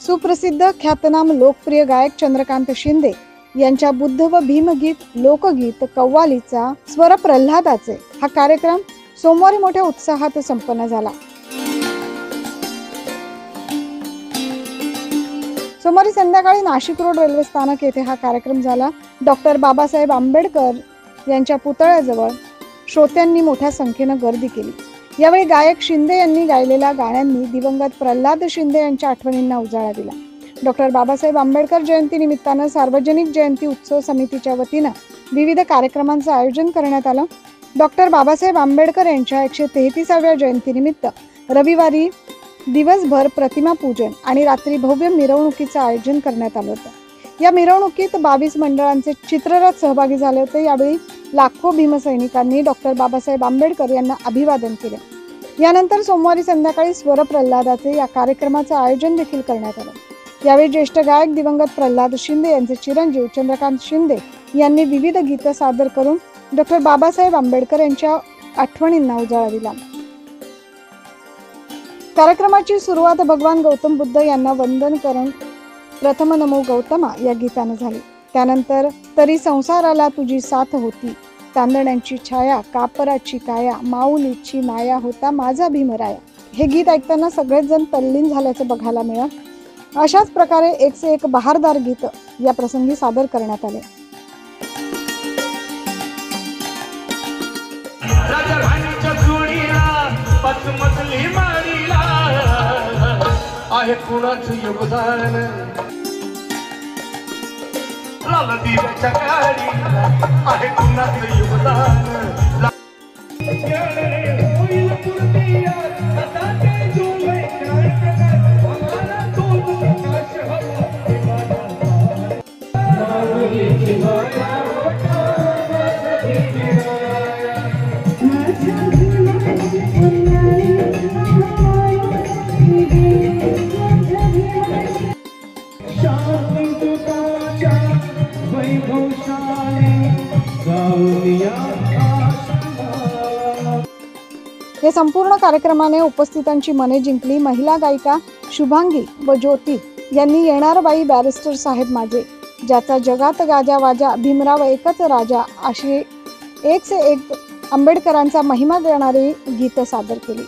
सुप्रसिद्ध ख्यातनाम लोकप्रिय गायक चंद्रकांत शिंदे यांच्या बुद्ध व भीमगीत लोकगीत कव्वालीचा स्वर प्रल्हादाचे हा कार्यक्रम सोमवारी मोठ्या उत्साहात संपन्न झाला। सोमवारी संध्याकाळी नाशिक रोड रेल्वे स्थानक येथे हा कार्यक्रम झाला। डॉक्टर बाबासाहेब आंबेडकर यांच्या पुतळ्याजवळ श्रोत्यांनी मोठ्या संख्येने गर्दी केली। यावेळी गायक शिंदे यांनी गायलेल्या गाण्यांनी दिवंगत प्रल्हाद शिंदे यांच्या आठवणींना उजाळा दिला। डॉक्टर बाबासाहेब आंबेडकर जयंती निमित्तानं सार्वजनिक जयंती उत्सव समितीच्या वतीनं विविध कार्यक्रमांचं आयोजन करण्यात आलं। डॉक्टर बाबासाहेब आंबेडकर यांच्या 133व्या जयंतीनिमित्त रविवारी दिवसभर प्रतिमा पूजन आणि रात्री भव्य मिरवणुकीचं आयोजन करण्यात आलं होतं। या मिरवणुकीत 22 मंडळांचे चित्ररथ सहभागी झाले होते। यावेळी लाखो भीमसैनिकांनी डॉक्टर बाबासाहेब आंबेडकर यांना अभिवादन केले। यानंतर सोमवारी संध्याकाळी स्वर प्रल्हादाचे या कार्यक्रमाचं आयोजन देखील करण्यात आलं। यावेळी ज्येष्ठ गायक दिवंगत प्रल्हाद शिंदे यांचे चिरंजीव चंद्रकांत शिंदे यांनी विविध गीतं सादर करून डॉक्टर बाबासाहेब आंबेडकर यांच्या आठवणींना उजाळा दिला। कार्यक्रमाची सुरुवात भगवान गौतम बुद्ध यांना वंदन करून प्रथम नमो गौतमा या गीताने झाली। त्यानंतर तरी संसाराला तुझी साथ होती, तांदण्यांची छाया कापराची काया, माऊलीची माया होता माझा भीमराया। हे गीत ऐकताना सगळेच जण तल्लीन झाल्याचं बघायला मिळालं। अशाच प्रकारे एक से एक बहारदार गीत या प्रसंगी सादर करण्यात आले। आहे कुणाचं योगदान लाल दिव्याच्या गाडीला आहे कुणाचं योगदान या संपूर्ण कार्यक्रमाने उपस्थितांची मने जिंकली। महिला गायिका शुभांगी व ज्योती यांनी येणार बाई बॅरिस्टर साहेब माझे, ज्याचा जगात गाजा वाजा, भीमराव एकच राजा अशी एक से एक आंबेडकरांचा महिमा देणारी गीतं सादर केली।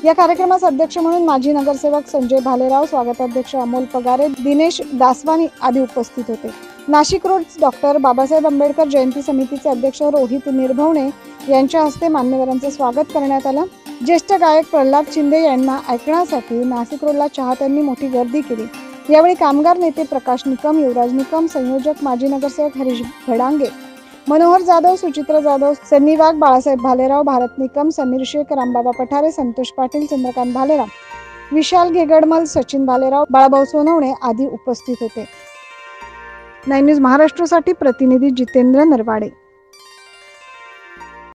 या कार्यक्रमास अध्यक्ष म्हणून माजी नगरसेवक संजय भालेराव, स्वागताध्यक्ष अमोल पगारे, दिनेश दासवानी आदी उपस्थित होते। नाशिक रोड डॉक्टर बाबासाहेब आंबेडकर जयंती समितीचे अध्यक्ष रोहित निर्भवणे यांच्या हस्ते मान्यवरांचे स्वागत करण्यात आलं। ज्येष्ठ गायक प्रल्हाद शिंदे यांना ऐकण्यासाठी नाशिक रोडला चाहत्यांनी मोठी गर्दी केली। यावेळी कामगार नेते प्रकाश निकम, युवराज निकम, संयोजक माजी नगरसेवक हरीश भडांगे, मनोहर जाधव, सुचित्रा जाधव, सन्नी वाघ, बाळासाहेब भालेराव, भारत निकम, समीर शेख, रामबाबा पठारे, संतोष पाटील, चंद्रकांत भालेराव, विशाल घेगडमल, सचिन भालेराव, बाळाभाऊ सोनवणे आदी उपस्थित होते। 9 न्यूज महाराष्ट्रासाठी प्रतिनिधी जितेंद्र नरवाडे।